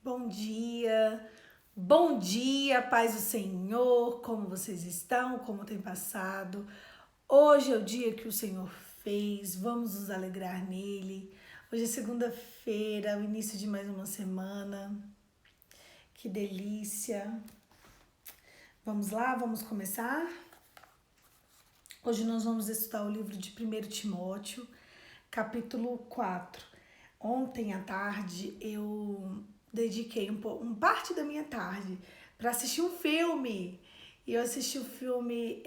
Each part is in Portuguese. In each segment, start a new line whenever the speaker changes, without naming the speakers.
Bom dia, paz do Senhor, como vocês estão, como tem passado? Hoje é o dia que o Senhor fez, vamos nos alegrar nele. Hoje é segunda-feira, o início de mais uma semana, que delícia! Vamos lá, vamos começar? Hoje nós vamos estudar o livro de 1 Timóteo, capítulo 4. Ontem à tarde eu dediquei parte da minha tarde para assistir um filme. E eu assisti o filme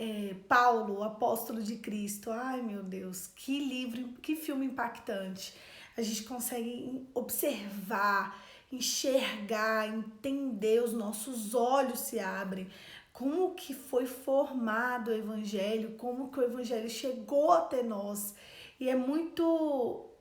Paulo, o Apóstolo de Cristo. Ai, meu Deus, que livro, que filme impactante. A gente consegue observar, enxergar, entender, os nossos olhos se abrem. Como que foi formado o Evangelho, como que o Evangelho chegou até nós. E é muito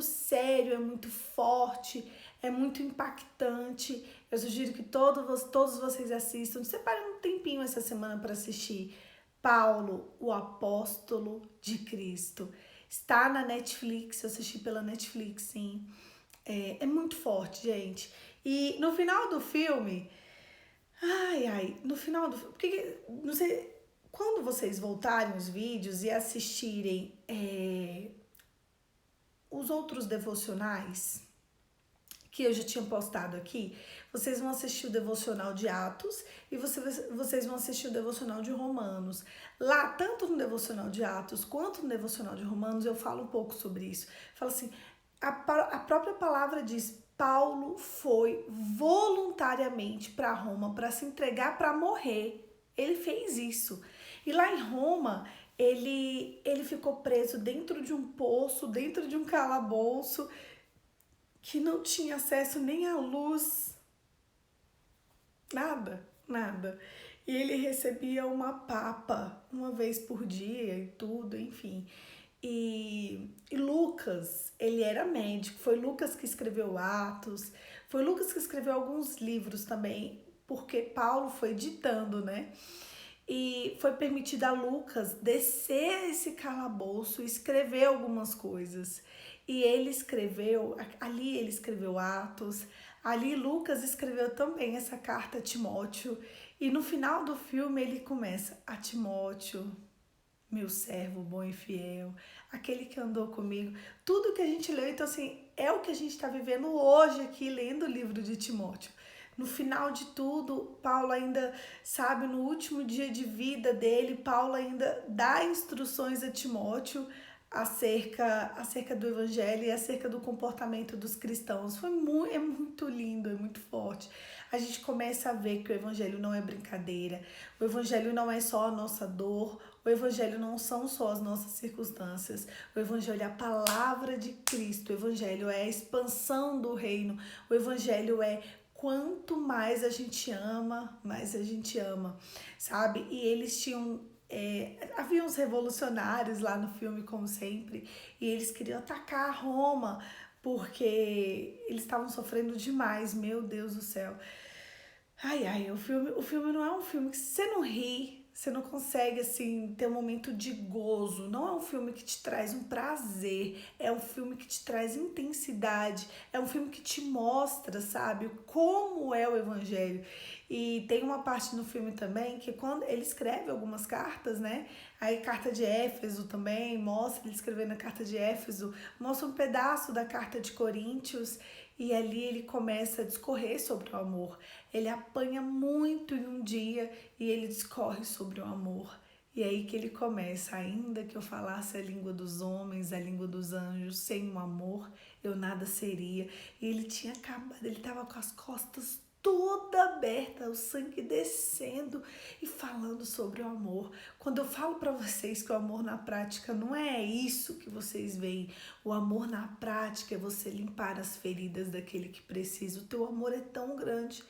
sério, é muito forte, é muito impactante. Eu sugiro que todos vocês assistam. Separem um tempinho essa semana para assistir Paulo, o Apóstolo de Cristo. Está na Netflix, eu assisti pela Netflix, sim. É muito forte, gente. E no final do filme, no final do filme, porque, não sei, quando vocês voltarem os vídeos e assistirem os outros devocionais que eu já tinha postado aqui, vocês vão assistir o devocional de Atos e vocês vão assistir o devocional de Romanos. Lá, tanto no devocional de Atos quanto no devocional de Romanos, eu falo um pouco sobre isso. Falo assim, a própria palavra diz, Paulo foi voluntariamente para Roma para se entregar, para morrer. Ele fez isso. E lá em Roma, ele ficou preso dentro de um poço, dentro de um calabouço, que não tinha acesso nem à luz, nada. E ele recebia uma papa uma vez por dia e tudo, enfim. E Lucas, ele era médico, foi Lucas que escreveu Atos, foi Lucas que escreveu alguns livros também, porque Paulo foi ditando, né? E foi permitido a Lucas descer esse calabouço e escrever algumas coisas. E ele escreveu, ali ele escreveu Atos, ali Lucas escreveu também essa carta a Timóteo. E no final do filme ele começa: a Timóteo, meu servo bom e fiel, aquele que andou comigo. Tudo que a gente leu, então assim, é o que a gente está vivendo hoje aqui, lendo o livro de Timóteo. No final de tudo, Paulo ainda, sabe, no último dia de vida dele, Paulo ainda dá instruções a Timóteo acerca do evangelho e acerca do comportamento dos cristãos. É muito lindo, é muito forte. A gente começa a ver que o evangelho não é brincadeira, o evangelho não é só a nossa dor, o evangelho não são só as nossas circunstâncias, o evangelho é a palavra de Cristo, o evangelho é a expansão do reino, o evangelho é quanto mais a gente ama, sabe? E eles tinham havia uns revolucionários lá no filme, como sempre, e eles queriam atacar Roma porque eles estavam sofrendo demais, meu Deus do céu. O filme não é um filme que você não ri, você não consegue, assim, ter um momento de gozo. Não é um filme que te traz um prazer, é um filme que te traz intensidade, é um filme que te mostra, sabe, como é o evangelho. E tem uma parte no filme também que quando ele escreve algumas cartas, né? Aí carta de Éfeso também mostra ele escrevendo a carta de Éfeso, mostra um pedaço da carta de Coríntios e ali ele começa a discorrer sobre o amor. Ele apanha muito em um dia e ele discorre sobre o amor. E aí que ele começa, ainda que eu falasse a língua dos homens, a língua dos anjos, sem o amor, eu nada seria. E ele tinha acabado, ele estava com as costas toda aberta, o sangue descendo e falando sobre o amor. Quando eu falo para vocês que o amor na prática não é isso que vocês veem, o amor na prática é você limpar as feridas daquele que precisa. O teu amor é tão grande,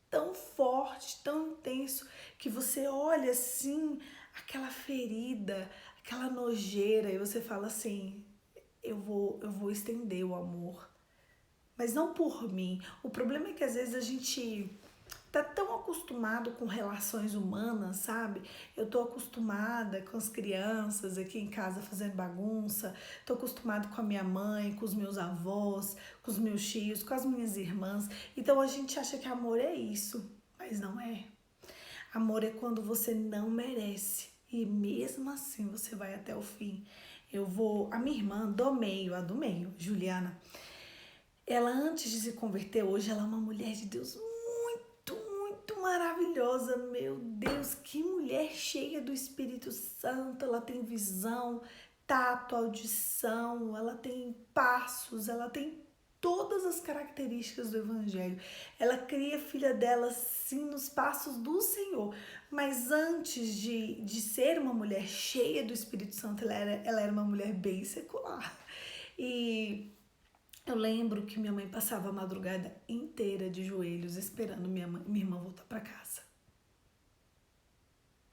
tão forte, tão intenso, que você olha assim, aquela ferida, aquela nojeira, e você fala assim, eu vou estender o amor. Mas não por mim. O problema é que às vezes a gente tá tão acostumado com relações humanas, sabe? Eu tô acostumada com as crianças aqui em casa fazendo bagunça, tô acostumado com a minha mãe, com os meus avós, com os meus tios, com as minhas irmãs. Então a gente acha que amor é isso, mas não é. Amor é quando você não merece e mesmo assim você vai até o fim. A minha irmã a do meio, Juliana, ela antes de se converter, hoje ela é uma mulher de Deus muito maravilhosa. Meu Deus, que mulher cheia do Espírito Santo. Ela tem visão, tato, audição, ela tem passos, ela tem todas as características do Evangelho. Ela cria a filha dela sim nos passos do Senhor. Mas antes de ser uma mulher cheia do Espírito Santo, ela era uma mulher bem secular. E eu lembro que minha mãe passava a madrugada inteira de joelhos esperando minha irmã voltar para casa.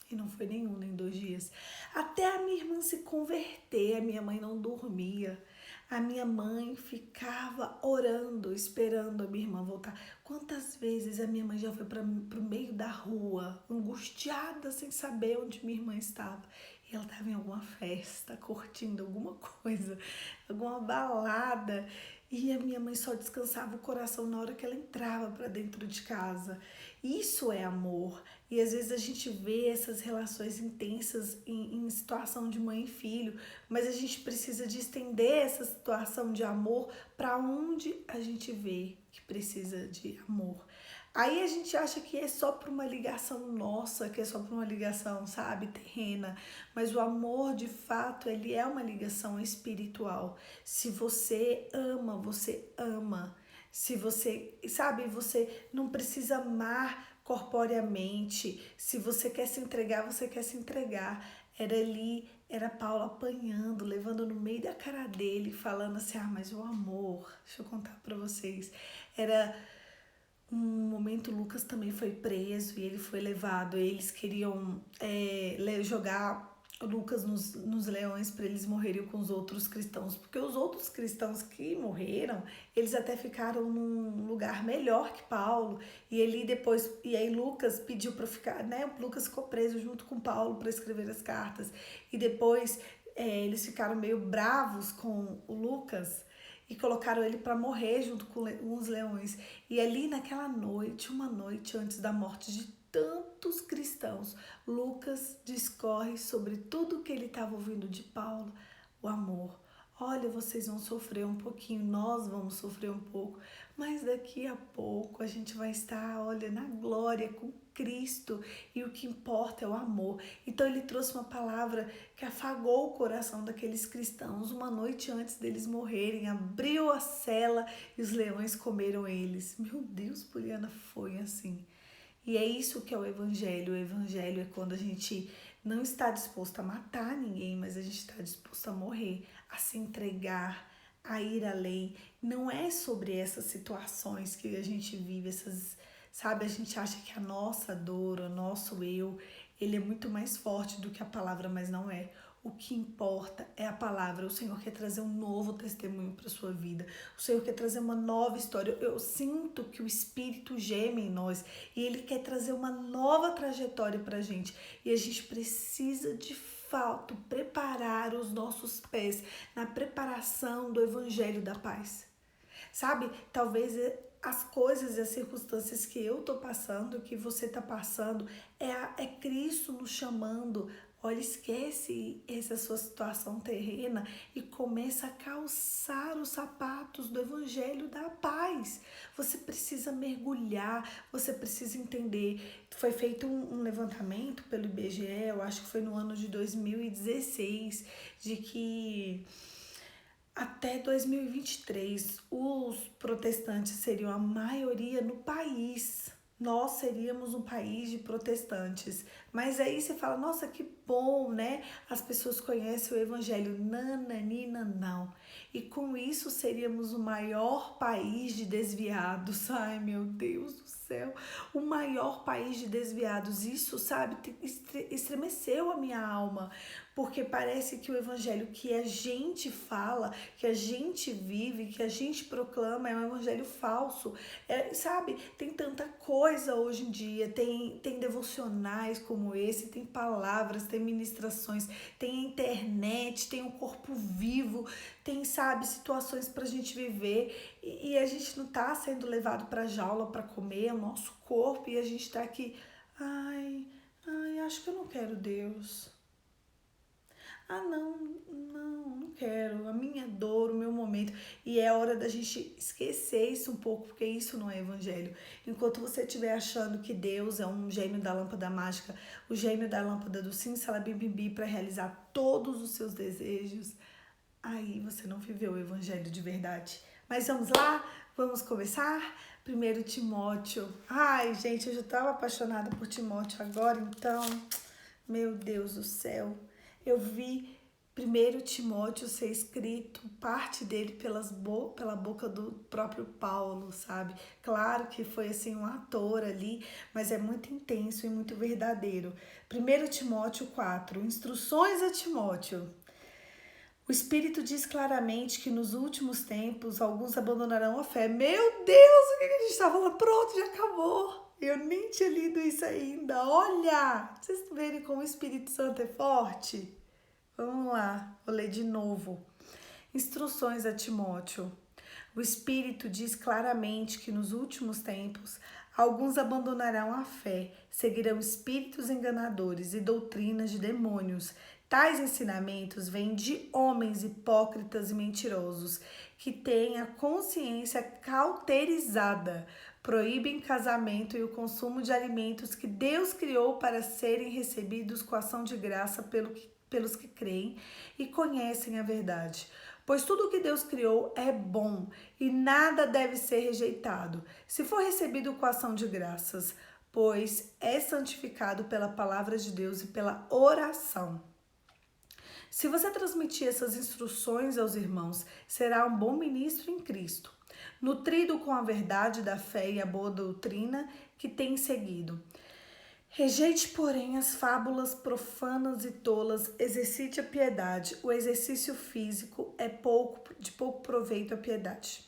E não foi nenhum, nem 2 dias. Até a minha irmã se converter, a minha mãe não dormia. A minha mãe ficava orando, esperando a minha irmã voltar. Quantas vezes a minha mãe já foi para o meio da rua, angustiada, sem saber onde minha irmã estava. E ela estava em alguma festa, curtindo alguma coisa, alguma balada. E a minha mãe só descansava o coração na hora que ela entrava para dentro de casa. Isso é amor. E às vezes a gente vê essas relações intensas em situação de mãe e filho, mas a gente precisa de estender essa situação de amor para onde a gente vê que precisa de amor. Aí a gente acha que é só por uma ligação nossa, que é só por uma ligação, sabe, terrena. Mas o amor, de fato, ele é uma ligação espiritual. Se você ama, você ama. Se você, sabe, você não precisa amar corporeamente. Se você quer se entregar, você quer se entregar. Era Paulo apanhando, levando no meio da cara dele, falando assim, mas o amor, deixa eu contar pra vocês. Era um momento, Lucas também foi preso e ele foi levado. Eles queriam jogar Lucas nos leões para eles morrerem com os outros cristãos, porque os outros cristãos que morreram, eles até ficaram num lugar melhor que Paulo. E aí Lucas pediu para ficar, né? Lucas ficou preso junto com Paulo para escrever as cartas. E depois eles ficaram meio bravos com o Lucas e colocaram ele para morrer junto com os leões. E ali naquela noite, uma noite antes da morte de tantos cristãos, Lucas discorre sobre tudo que ele estava ouvindo de Paulo, o amor. Olha, vocês vão sofrer um pouquinho, nós vamos sofrer um pouco, mas daqui a pouco a gente vai estar, olha, na glória com Cristo e o que importa é o amor. Então ele trouxe uma palavra que afagou o coração daqueles cristãos uma noite antes deles morrerem, abriu a cela e os leões comeram eles. Meu Deus, Poliana, foi assim. E é isso que é o evangelho. O evangelho é quando a gente não está disposto a matar ninguém, mas a gente está disposto a morrer, a se entregar, a ir além. Não é sobre essas situações que a gente vive, sabe, a gente acha que a nossa dor, o nosso eu, ele é muito mais forte do que a palavra, mas não é. O que importa é a palavra. O Senhor quer trazer um novo testemunho para a sua vida. O Senhor quer trazer uma nova história. Eu sinto que o Espírito geme em nós e Ele quer trazer uma nova trajetória para a gente. E a gente precisa, de fato, preparar os nossos pés na preparação do Evangelho da Paz. Sabe, talvez as coisas e as circunstâncias que eu tô passando, que você tá passando, é Cristo nos chamando. Olha, esquece essa sua situação terrena e começa a calçar os sapatos do Evangelho da Paz. Você precisa mergulhar, você precisa entender. Foi feito um levantamento pelo IBGE, eu acho que foi no ano de 2016, de que até 2023, os protestantes seriam a maioria no país. Nós seríamos um país de protestantes. Mas aí você fala, nossa, que bom, né? As pessoas conhecem o evangelho. Nananina, não. E com isso seríamos o maior país de desviados. Ai, meu Deus do céu. O maior país de desviados. Isso, sabe, estremeceu a minha alma. Porque parece que o evangelho que a gente fala, que a gente vive, que a gente proclama é um evangelho falso. Sabe, tem tanta coisa hoje em dia, tem devocionais como esse, tem palavras, tem ministrações, tem internet, tem um corpo vivo, tem, sabe, situações pra gente viver e a gente não tá sendo levado pra jaula pra comer o nosso corpo e a gente tá aqui, ai, acho que eu não quero Deus. Não quero. A minha dor, o meu momento. E é hora da gente esquecer isso um pouco, porque isso não é evangelho. Enquanto você estiver achando que Deus é um gênio da lâmpada mágica, o gênio da lâmpada do Simsalabim para realizar todos os seus desejos, aí você não viveu o evangelho de verdade. Mas vamos lá? Vamos começar? 1 Timóteo. Ai, gente, eu já estava apaixonada por Timóteo agora, então, meu Deus do céu. Eu vi 1 Timóteo ser escrito, parte dele pela boca do próprio Paulo, sabe? Claro que foi assim um ator ali, mas é muito intenso e muito verdadeiro. 1 Timóteo 4, instruções a Timóteo. O Espírito diz claramente que nos últimos tempos alguns abandonarão a fé. Meu Deus, o que a gente estava falando? Pronto, já acabou. Eu nem tinha lido isso ainda. Olha, vocês verem como o Espírito Santo é forte? Vamos lá, vou ler de novo. Instruções a Timóteo. O Espírito diz claramente que nos últimos tempos alguns abandonarão a fé, seguirão espíritos enganadores e doutrinas de demônios. Tais ensinamentos vêm de homens hipócritas e mentirosos que têm a consciência cauterizada, proíbem casamento e o consumo de alimentos que Deus criou para serem recebidos com ação de graça pelos que creem e conhecem a verdade. Pois tudo o que Deus criou é bom e nada deve ser rejeitado, se for recebido com ação de graças, pois é santificado pela palavra de Deus e pela oração. Se você transmitir essas instruções aos irmãos, será um bom ministro em Cristo, nutrido com a verdade da fé e a boa doutrina que tem seguido. Rejeite, porém, as fábulas profanas e tolas, exercite a piedade. O exercício físico é de pouco proveito a piedade.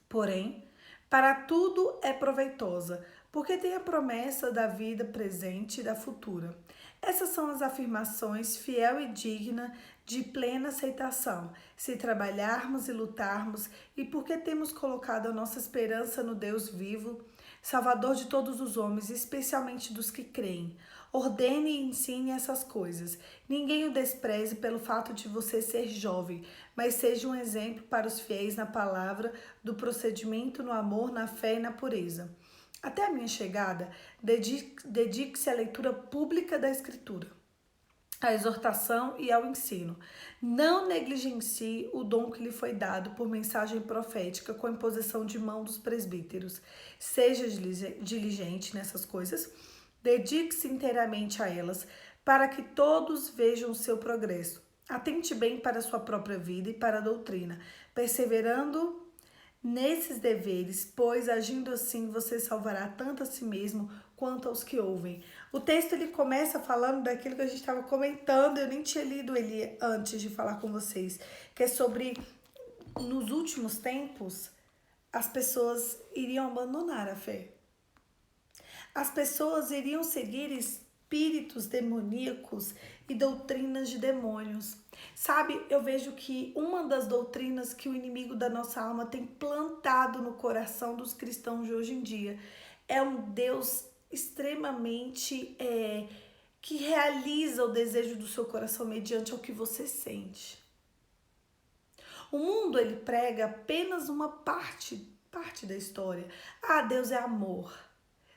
Porém, para tudo é proveitosa, porque tem a promessa da vida presente e da futura. Essas são as afirmações fiel e digna de plena aceitação, se trabalharmos e lutarmos, e porque temos colocado a nossa esperança no Deus vivo, Salvador de todos os homens, especialmente dos que creem. Ordene e ensine essas coisas. Ninguém o despreze pelo fato de você ser jovem, mas seja um exemplo para os fiéis na palavra, do procedimento, no amor, na fé e na pureza. Até a minha chegada, dedique-se à leitura pública da Escritura, à exortação e ao ensino. Não negligencie o dom que lhe foi dado por mensagem profética com a imposição de mão dos presbíteros. Seja diligente nessas coisas, dedique-se inteiramente a elas, para que todos vejam o seu progresso. Atente bem para a sua própria vida e para a doutrina, perseverando nesses deveres, pois agindo assim você salvará tanto a si mesmo quanto aos que ouvem. O texto ele começa falando daquilo que a gente estava comentando, eu nem tinha lido ele antes de falar com vocês, que é sobre nos últimos tempos as pessoas iriam abandonar a fé. As pessoas iriam seguir espíritos demoníacos e doutrinas de demônios. Sabe, eu vejo que uma das doutrinas que o inimigo da nossa alma tem plantado no coração dos cristãos de hoje em dia é um Deus extremamente que realiza o desejo do seu coração mediante o que você sente. O mundo ele prega apenas uma parte da história. Ah, Deus é amor.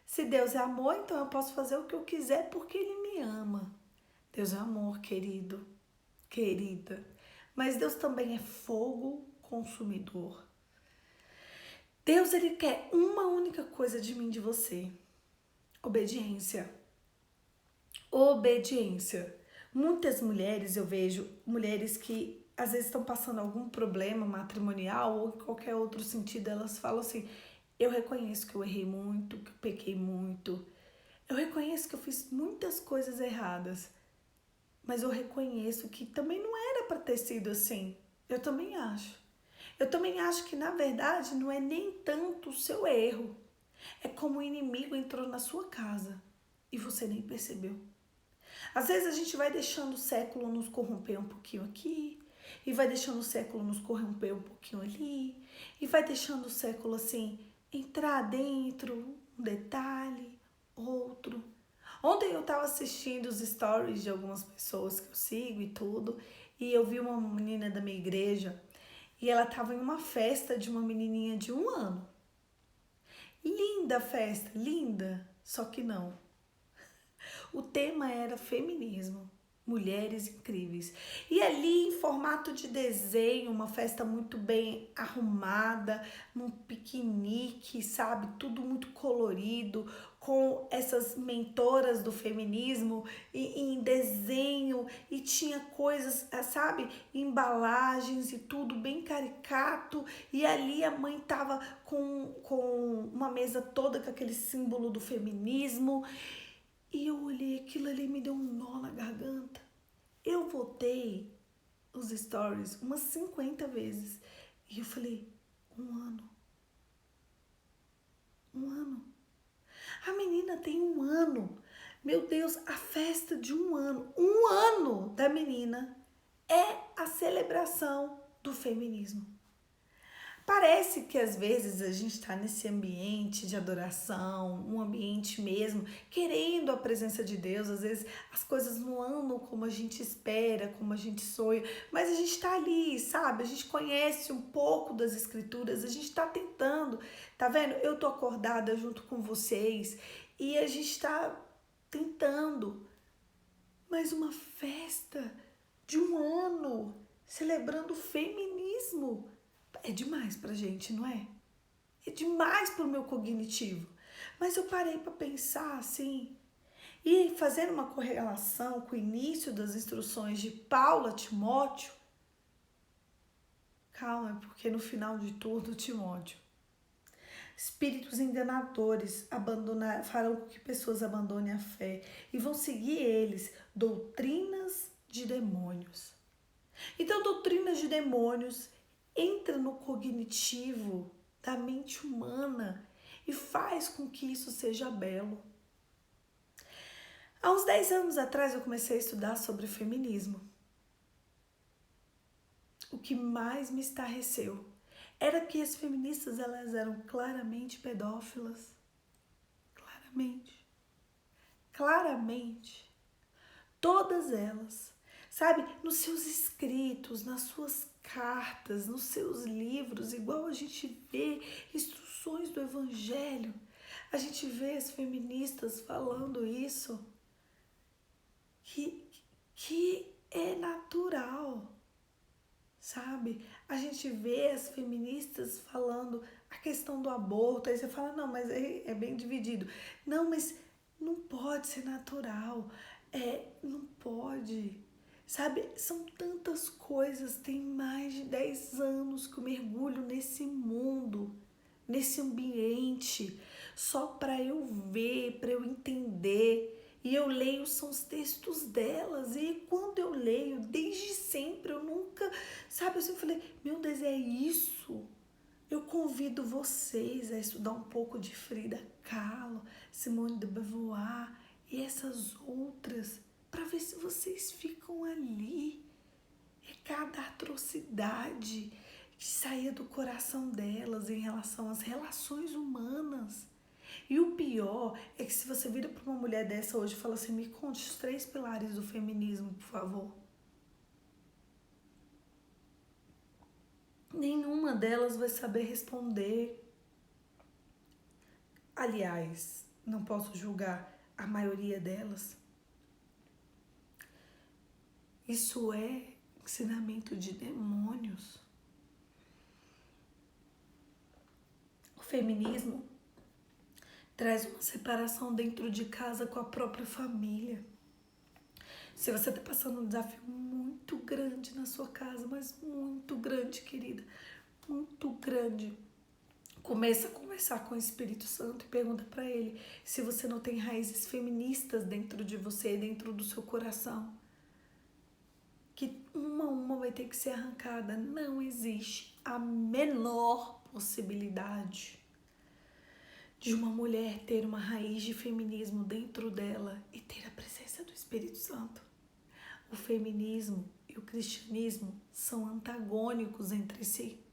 Se Deus é amor, então eu posso fazer o que eu quiser porque Ele me ama. Deus é amor, querido, querida. Mas Deus também é fogo consumidor. Deus, Ele quer uma única coisa de mim, de você. Obediência. Obediência. Muitas mulheres, eu vejo mulheres que às vezes estão passando algum problema matrimonial ou em qualquer outro sentido, elas falam assim: eu reconheço que eu errei muito, que eu pequei muito, eu reconheço que eu fiz muitas coisas erradas, mas eu reconheço que também não era para ter sido assim. Eu também acho. Eu também acho que, na verdade, não é nem tanto o seu erro. É como o inimigo entrou na sua casa e você nem percebeu. Às vezes a gente vai deixando o século nos corromper um pouquinho aqui, e vai deixando o século nos corromper um pouquinho ali, e vai deixando o século assim entrar dentro, um detalhe, outro. Ontem eu estava assistindo os stories de algumas pessoas que eu sigo e tudo, e eu vi uma menina da minha igreja e ela estava em uma festa de uma menininha de 1 ano. Linda festa, linda, só que não. O tema era feminismo, mulheres incríveis. E ali, em formato de desenho, uma festa muito bem arrumada, num piquenique, sabe? Tudo muito colorido, com essas mentoras do feminismo em desenho, e tinha coisas, sabe? Embalagens e tudo bem caricato. E ali a mãe tava com uma mesa toda com aquele símbolo do feminismo. E eu olhei aquilo ali e me deu um nó na garganta. Eu voltei os stories umas 50 vezes. E eu falei, 1 ano. 1 ano. A menina tem 1 ano. Meu Deus, a festa de 1 ano. 1 ano da menina é a celebração do feminismo. Parece que às vezes a gente está nesse ambiente de adoração, um ambiente mesmo, querendo a presença de Deus. Às vezes as coisas não andam como a gente espera, como a gente sonha, mas a gente está ali, sabe? A gente conhece um pouco das escrituras, a gente está tentando, tá vendo? Eu tô acordada junto com vocês e a gente está tentando. Mas uma festa de 1 ano celebrando o feminismo. É demais pra gente, não é? É demais pro meu cognitivo. Mas eu parei para pensar assim, e fazendo uma correlação com o início das instruções de Paulo a Timóteo. Calma, porque no final de tudo, Timóteo, espíritos enganadores farão com que pessoas abandonem a fé e vão seguir eles doutrinas de demônios. Então, doutrinas de demônios entra no cognitivo da mente humana e faz com que isso seja belo. Há uns 10 anos atrás eu comecei a estudar sobre feminismo. O que mais me estarreceu era que as feministas elas eram claramente pedófilas. Claramente. Claramente. Todas elas. Sabe, nos seus escritos, nas suas cartas, nos seus livros, igual a gente vê instruções do Evangelho, a gente vê as feministas falando isso, que é natural, sabe? A gente vê as feministas falando a questão do aborto, aí você fala, não, mas é bem dividido. Não, mas não pode ser natural, não pode. Sabe, são tantas coisas, tem mais de 10 anos que eu mergulho nesse mundo, nesse ambiente, só para eu ver, para eu entender. E eu leio são os textos delas, e quando eu leio, desde sempre, eu nunca, sabe, eu sempre falei, meu Deus, é isso? Eu convido vocês a estudar um pouco de Frida Kahlo, Simone de Beauvoir e essas outras, para ver se vocês ficam ali. É cada atrocidade que saía do coração delas em relação às relações humanas. E o pior é que se você vira para uma mulher dessa hoje e fala assim, me conte os 3 pilares do feminismo, por favor. Nenhuma delas vai saber responder. Aliás, não posso julgar a maioria delas. Isso é ensinamento de demônios. O feminismo traz uma separação dentro de casa com a própria família. Se você está passando um desafio muito grande na sua casa, mas muito grande, querida, muito grande, começa a conversar com o Espírito Santo e pergunta para ele se você não tem raízes feministas dentro de você, dentro do seu coração. Que uma a uma vai ter que ser arrancada. Não existe a menor possibilidade de uma mulher ter uma raiz de feminismo dentro dela e ter a presença do Espírito Santo. O feminismo e o cristianismo são antagônicos entre si.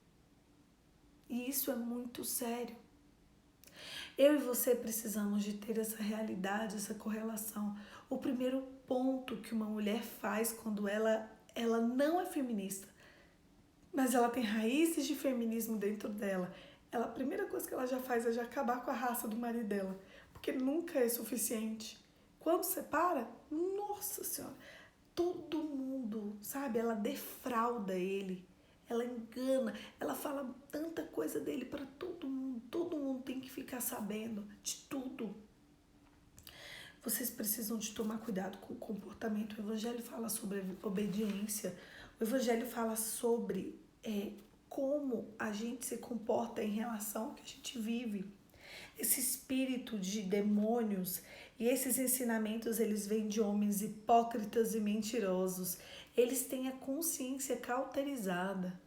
E isso é muito sério. Eu e você precisamos de ter essa realidade, essa correlação. O primeiro ponto que uma mulher faz quando ela não é feminista, mas ela tem raízes de feminismo dentro dela, a primeira coisa que ela já faz é já acabar com a raça do marido dela, porque nunca é suficiente. Quando separa, nossa senhora, todo mundo, sabe, ela defrauda ele, ela engana, ela fala tanta coisa dele para todo mundo tem que ficar sabendo de tudo. Vocês precisam de tomar cuidado com o comportamento. O Evangelho fala sobre obediência, o Evangelho fala sobre como a gente se comporta em relação ao que a gente vive. Esse espírito de demônios e esses ensinamentos, eles vêm de homens hipócritas e mentirosos. Eles têm a consciência cauterizada.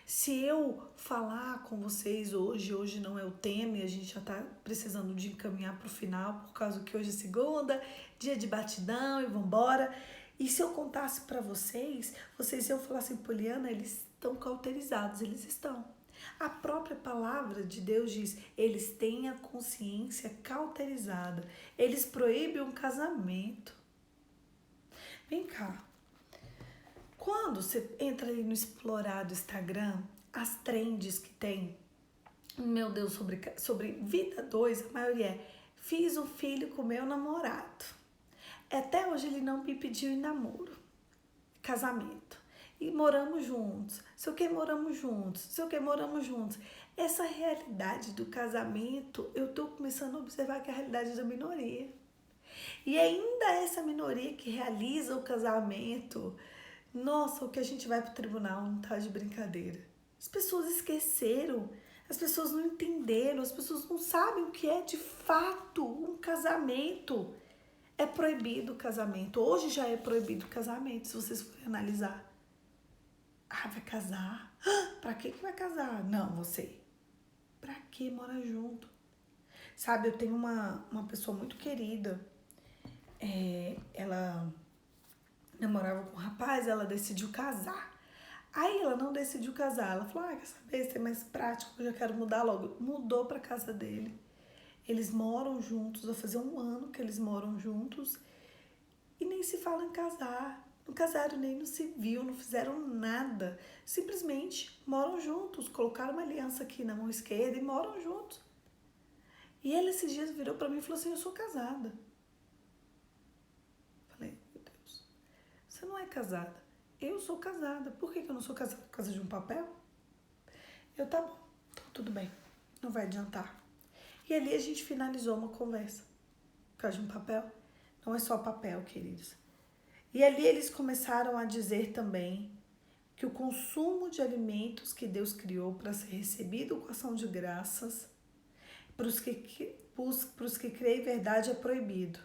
Se eu falar com vocês hoje não é o tema e a gente já está precisando de encaminhar para o final, por causa que hoje é segunda, dia de batidão e vambora. E se eu contasse para vocês iam falar assim, Poliana, eles estão cauterizados, eles estão. A própria palavra de Deus diz, eles têm a consciência cauterizada, eles proíbem um casamento. Vem cá, quando você entra ali no explorar do Instagram, as trends que tem, meu Deus, sobre vida 2, a maioria é, fiz um filho com meu namorado. Até hoje ele não me pediu em namoro, casamento. E moramos juntos, sei o que moramos juntos. Essa realidade do casamento, eu tô começando a observar que é a realidade da minoria. E ainda essa minoria que realiza o casamento, nossa, o que a gente vai pro tribunal não tá de brincadeira. As pessoas esqueceram, as pessoas não entenderam, as pessoas não sabem o que é de fato um casamento. É proibido o casamento, hoje já é proibido o casamento, se vocês forem analisar. Ah, vai casar? Pra que vai casar? Não, você. Pra que morar junto? Sabe, eu tenho uma pessoa muito querida. Ela namorava com um rapaz, ela decidiu casar. Aí ela não decidiu casar. Ela falou, quer saber, isso é mais prático, eu já quero mudar logo. Mudou pra casa dele. Eles moram juntos, vai fazer 1 ano que eles moram juntos. E nem se fala em casar. Não casaram nem no civil, não fizeram nada. Simplesmente moram juntos. Colocaram uma aliança aqui na mão esquerda e moram juntos. E ele esses dias virou pra mim e falou assim, eu sou casada. Falei, meu Deus, você não é casada. Eu sou casada. Por que eu não sou casada? Por causa de um papel? Tá bom, então tudo bem. Não vai adiantar. E ali a gente finalizou uma conversa. Por causa de um papel. Não é só papel, queridos. E ali eles começaram a dizer também que o consumo de alimentos que Deus criou para ser recebido com ação de graças, para os que creem em verdade, é proibido.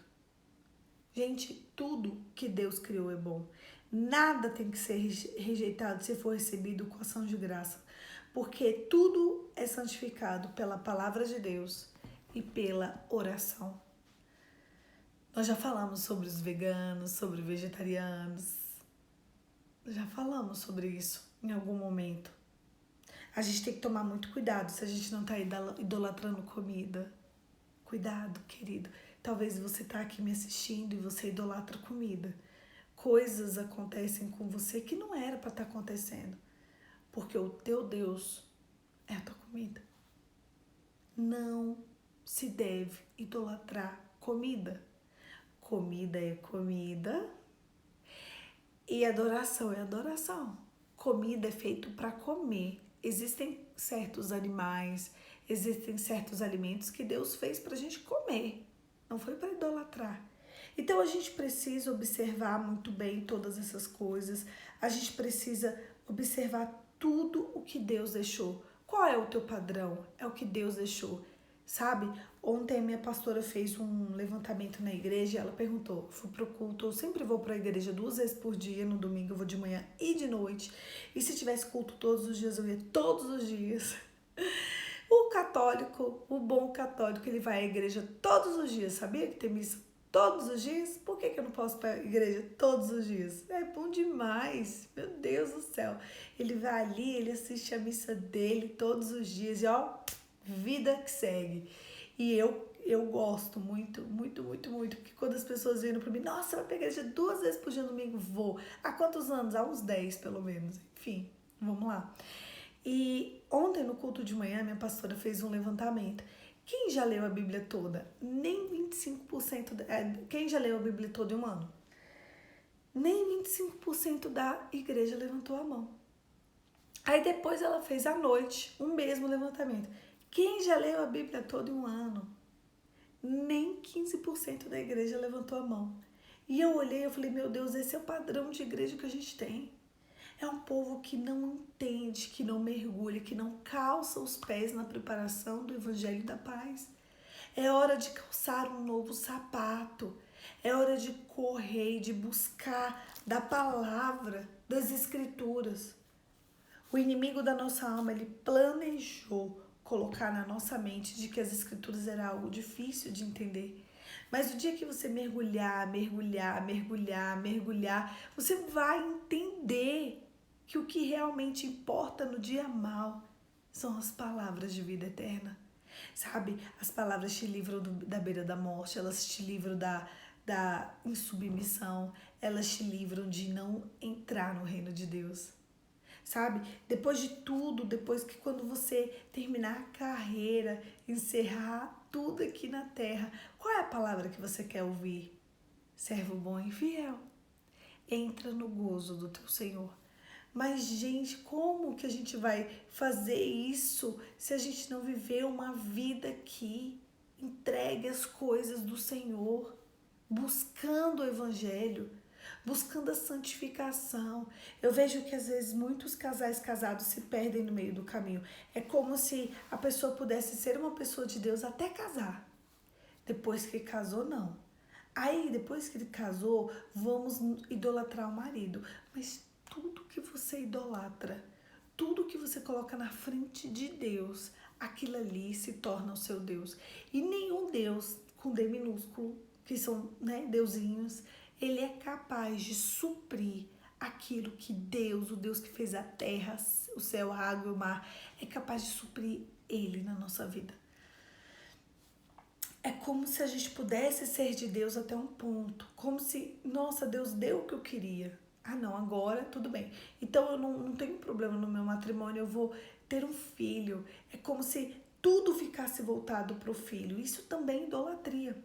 Gente, tudo que Deus criou é bom. Nada tem que ser rejeitado se for recebido com ação de graça, porque tudo é santificado pela palavra de Deus e pela oração. Nós já falamos sobre os veganos, sobre os vegetarianos. Já falamos sobre isso em algum momento. A gente tem que tomar muito cuidado se a gente não tá idolatrando comida. Cuidado, querido. Talvez você tá aqui me assistindo e você idolatra comida. Coisas acontecem com você que não era para estar acontecendo. Porque o teu Deus é a tua comida. Não se deve idolatrar comida. Comida é comida e adoração é adoração. Comida é feito para comer. Existem certos animais, existem certos alimentos que Deus fez para a gente comer. Não foi para idolatrar. Então a gente precisa observar muito bem todas essas coisas, a gente precisa observar tudo o que Deus deixou. Qual é o teu padrão? É o que Deus deixou, sabe? Ontem a minha pastora fez um levantamento na igreja e ela perguntou, fui pro culto, eu sempre vou pra igreja 2 vezes por dia, no domingo eu vou de manhã e de noite, e se tivesse culto todos os dias, eu ia todos os dias. O católico, o bom católico, ele vai à igreja todos os dias, sabia que tem missa todos os dias? Por que eu não posso ir para a igreja todos os dias? É bom demais, meu Deus do céu. Ele vai ali, ele assiste a missa dele todos os dias e ó, vida que segue. E eu gosto muito, muito, muito, muito, porque quando as pessoas viram para mim, nossa, vai para a igreja 2 vezes por dia no domingo, vou. Há quantos anos? Há uns 10 pelo menos, enfim, vamos lá. E ontem no culto de manhã, minha pastora fez um levantamento. Quem já leu a Bíblia toda? Nem 25%. Quem já leu a Bíblia toda em um ano? Nem 25% da igreja levantou a mão. Aí depois ela fez à noite o mesmo levantamento. Quem já leu a Bíblia toda em um ano? Nem 15% da igreja levantou a mão. E eu olhei e falei, meu Deus, esse é o padrão de igreja que a gente tem. É um povo que não entende, que não mergulha, que não calça os pés na preparação do Evangelho da Paz. É hora de calçar um novo sapato. É hora de correr, de buscar da palavra, das Escrituras. O inimigo da nossa alma, ele planejou colocar na nossa mente de que as Escrituras era algo difícil de entender. Mas o dia que você mergulhar, você vai entender que o que realmente importa no dia mal são as palavras de vida eterna. Sabe, as palavras te livram da beira da morte, elas te livram da insubmissão, elas te livram de não entrar no reino de Deus. Sabe, depois de tudo, depois que quando você terminar a carreira, encerrar tudo aqui na terra, qual é a palavra que você quer ouvir? Servo bom e fiel, entra no gozo do teu Senhor. Mas, gente, como que a gente vai fazer isso se a gente não viver uma vida que entregue as coisas do Senhor, buscando o Evangelho, buscando a santificação? Eu vejo que às vezes muitos casais casados se perdem no meio do caminho. É como se a pessoa pudesse ser uma pessoa de Deus até casar. Depois que casou, não. Aí, depois que ele casou, vamos idolatrar o marido. Mas tudo que você idolatra, tudo que você coloca na frente de Deus, aquilo ali se torna o seu Deus. E nenhum Deus com D minúsculo, que são, né, deusinhos, ele é capaz de suprir aquilo que Deus, o Deus que fez a terra, o céu, a água e o mar, é capaz de suprir ele na nossa vida. É como se a gente pudesse ser de Deus até um ponto. Como se, nossa, Deus deu o que eu queria. Ah, não, agora tudo bem. Então eu não tenho problema no meu matrimônio, eu vou ter um filho. É como se tudo ficasse voltado para o filho. Isso também é idolatria.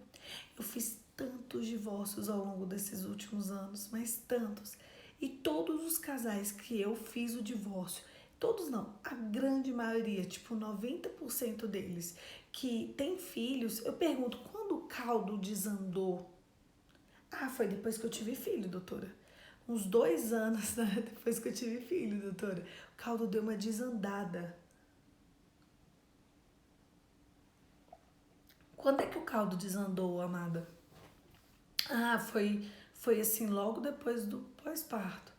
Eu fiz tantos divórcios ao longo desses últimos anos, mas tantos. E todos os casais que eu fiz o divórcio, todos não, a grande maioria, tipo 90% deles, que tem filhos, eu pergunto, quando o caldo desandou? Ah, foi depois que eu tive filho, doutora. Uns 2 anos, né? Depois que eu tive filho, doutora. O caldo deu uma desandada. Quando é que o caldo desandou, amada? Ah, foi assim, logo depois do pós-parto.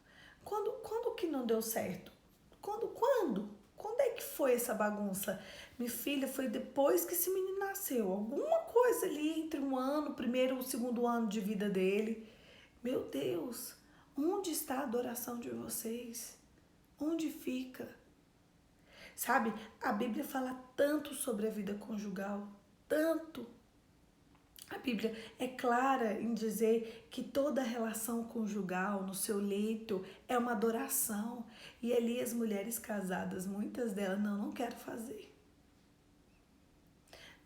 Quando que não deu certo? Quando? Quando é que foi essa bagunça? Minha filha, foi depois que esse menino nasceu. Alguma coisa ali entre um ano, primeiro ou segundo ano de vida dele. Meu Deus, onde está a adoração de vocês? Onde fica? Sabe, a Bíblia fala tanto sobre a vida conjugal, tanto. A Bíblia é clara em dizer que toda relação conjugal no seu leito é uma adoração. E ali as mulheres casadas, muitas delas, não quero fazer.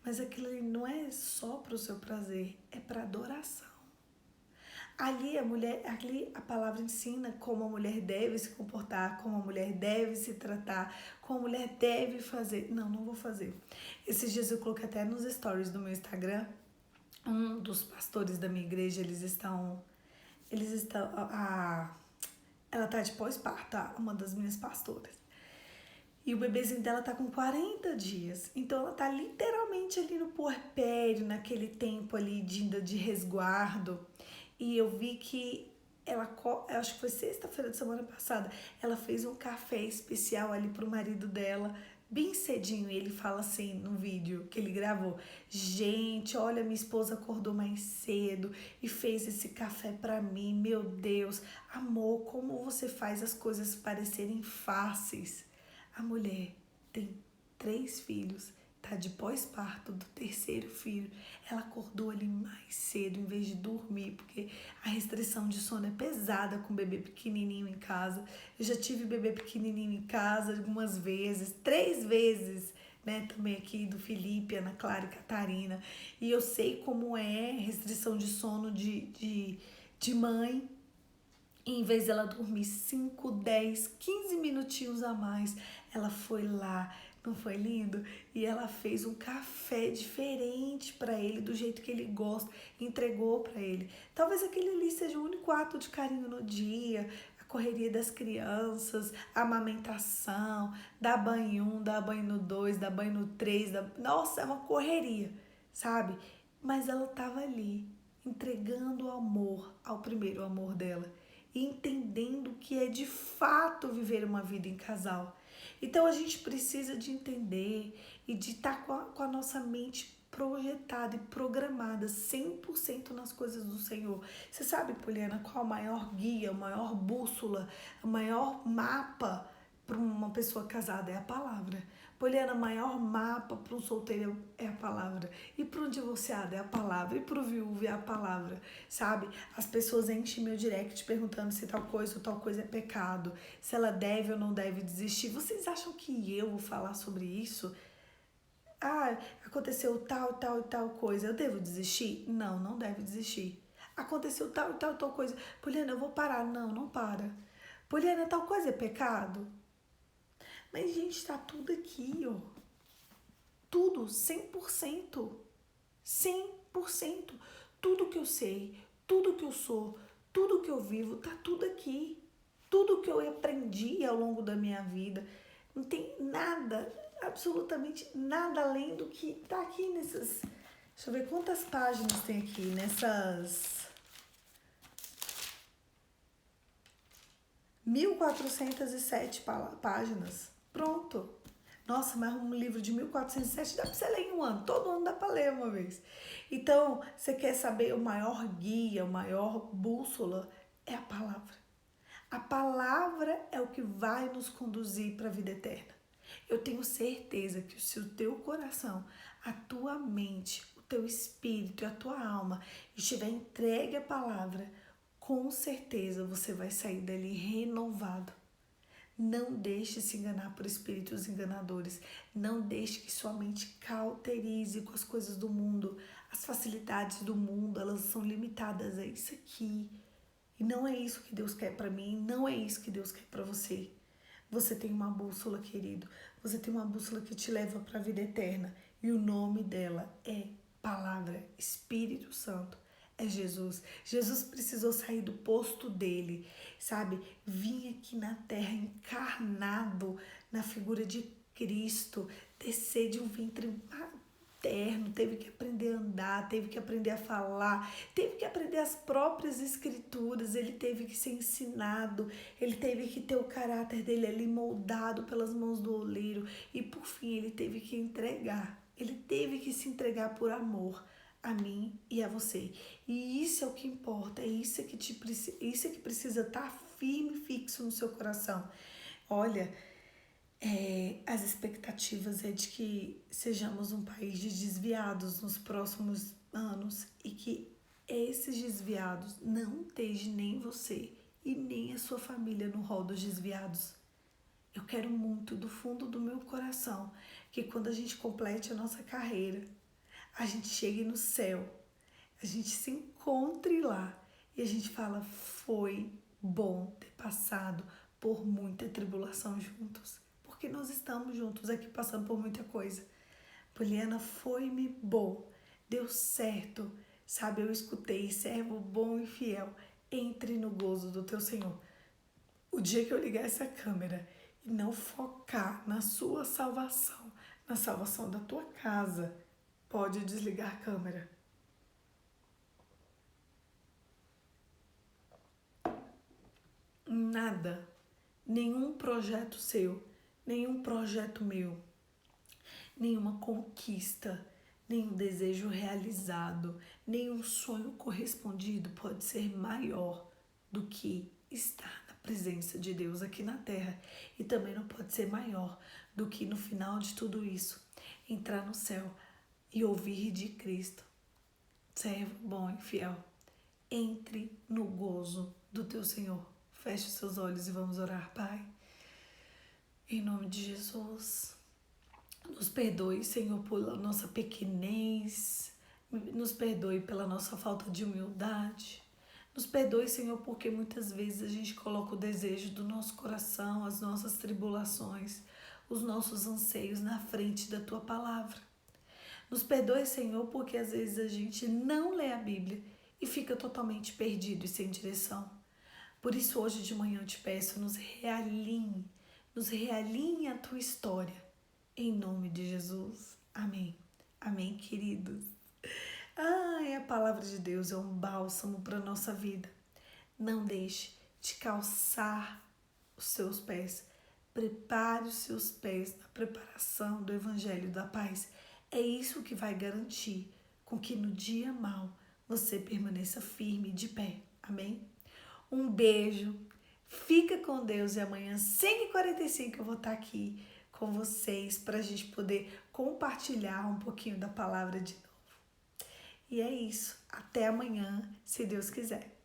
Mas aquilo ali não é só para o seu prazer, é para adoração. Ali a palavra ensina como a mulher deve se comportar, como a mulher deve se tratar, como a mulher deve fazer. Não vou fazer. Esses dias eu coloquei até nos stories do meu Instagram Um dos pastores da minha igreja, ela tá de pós-parto, uma das minhas pastoras. E o bebezinho dela tá com 40 dias. Então ela tá literalmente ali no puerpério, naquele tempo ali de resguardo. E eu vi que eu acho que foi sexta-feira da semana passada, ela fez um café especial ali pro marido dela, bem cedinho. E ele fala assim no vídeo que ele gravou: gente, olha, minha esposa acordou mais cedo e fez esse café pra mim. Meu Deus, amor, como você faz as coisas parecerem fáceis. A mulher tem 3 filhos, tá de pós-parto do terceiro filho. Ela acordou ali mais cedo em vez de dormir, porque a restrição de sono é pesada com bebê pequenininho em casa. Eu já tive bebê pequenininho em casa algumas vezes, 3 vezes, né? Também aqui do Felipe, Ana Clara e Catarina. E eu sei como é restrição de sono de mãe. E em vez dela dormir 5, 10, 15 minutinhos a mais, ela foi lá, não foi lindo? E ela fez um café diferente para ele, do jeito que ele gosta, entregou para ele. Talvez aquele ali seja o único ato de carinho no dia, a correria das crianças, a amamentação, dar banho 1, dar banho no 2, dar banho no 3, nossa, é uma correria, sabe? Mas ela tava ali, entregando o amor ao primeiro amor dela e entendendo o que é de fato viver uma vida em casal. Então a gente precisa de entender e de estar com a nossa mente projetada e programada 100% nas coisas do Senhor. Você sabe, Poliana, qual a maior guia, a maior bússola, o maior mapa para uma pessoa casada? É a palavra. Poliana, maior mapa para um solteiro é a palavra. E para um divorciado é a palavra. E para o viúvo é a palavra. Sabe? As pessoas enchem meu direct perguntando se tal coisa ou tal coisa é pecado. Se ela deve ou não deve desistir. Vocês acham que eu vou falar sobre isso? Ah, aconteceu tal, tal e tal coisa. Eu devo desistir? Não, não deve desistir. Aconteceu tal e tal coisa. Poliana, eu vou parar. Não, não para. Poliana, tal coisa é pecado? Mas, gente, tá tudo aqui, ó. Tudo, 100%. 100%. Tudo que eu sei, tudo que eu sou, tudo que eu vivo, tá tudo aqui. Tudo que eu aprendi ao longo da minha vida. Não tem nada, absolutamente nada além do que tá aqui nessas... Deixa eu ver quantas páginas tem aqui nessas... 1407 páginas. Pronto. Nossa, mas um livro de 1407 dá pra você ler em um ano. Todo ano dá pra ler uma vez. Então, você quer saber o maior guia, o maior bússola? É a palavra. A palavra é o que vai nos conduzir para a vida eterna. Eu tenho certeza que se o teu coração, a tua mente, o teu espírito e a tua alma estiver entregue à palavra, com certeza você vai sair dali renovado. Não deixe se enganar por espíritos enganadores. Não deixe que sua mente cauterize com as coisas do mundo. As facilidades do mundo, elas são limitadas a isso aqui. E não é isso que Deus quer para mim, não é isso que Deus quer para você. Você tem uma bússola, querido. Você tem uma bússola que te leva para a vida eterna. E o nome dela é Palavra, Espírito Santo. É Jesus. Jesus precisou sair do posto dele, sabe? Vir aqui na terra encarnado na figura de Cristo, descer de um ventre materno, teve que aprender a andar, teve que aprender a falar, teve que aprender as próprias escrituras, ele teve que ser ensinado, ele teve que ter o caráter dele ali moldado pelas mãos do oleiro e por fim ele teve que entregar, ele teve que se entregar por amor a mim e a você. E isso é o que importa, isso é que precisa estar firme e fixo no seu coração. Olha, as expectativas é de que sejamos um país de desviados nos próximos anos e que esses desviados não estejam nem você e nem a sua família no rol dos desviados. Eu quero muito do fundo do meu coração que quando a gente complete a nossa carreira, a gente chegue no céu, a gente se encontre lá e a gente fala, foi bom ter passado por muita tribulação juntos, porque nós estamos juntos aqui passando por muita coisa. Poliana, foi-me bom, deu certo, Sabe, eu escutei, servo bom e fiel, entre no gozo do teu Senhor. O dia que eu ligar essa câmera e não focar na sua salvação, na salvação da tua casa, pode desligar a câmera. Nada, nenhum projeto seu, nenhum projeto meu, nenhuma conquista, nenhum desejo realizado, nenhum sonho correspondido pode ser maior do que estar na presença de Deus aqui na terra. E também não pode ser maior do que no final de tudo isso, entrar no céu e ouvir de Cristo: servo bom e fiel, entre no gozo do teu Senhor. Feche os seus olhos e vamos orar, Pai. Em nome de Jesus, nos perdoe, Senhor, pela nossa pequenez, nos perdoe pela nossa falta de humildade, nos perdoe, Senhor, porque muitas vezes a gente coloca o desejo do nosso coração, as nossas tribulações, os nossos anseios na frente da Tua palavra. Nos perdoe, Senhor, porque às vezes a gente não lê a Bíblia e fica totalmente perdido e sem direção. Por isso, hoje de manhã eu te peço, nos realinhe a Tua história. Em nome de Jesus. Amém. Amém, queridos. A palavra de Deus é um bálsamo para a nossa vida. Não deixe de calçar os seus pés. Prepare os seus pés na preparação do Evangelho da Paz. É isso que vai garantir com que no dia mau você permaneça firme de pé. Amém? Um beijo. Fica com Deus e amanhã, 5h45, eu vou estar aqui com vocês para a gente poder compartilhar um pouquinho da palavra de novo. E é isso. Até amanhã, se Deus quiser.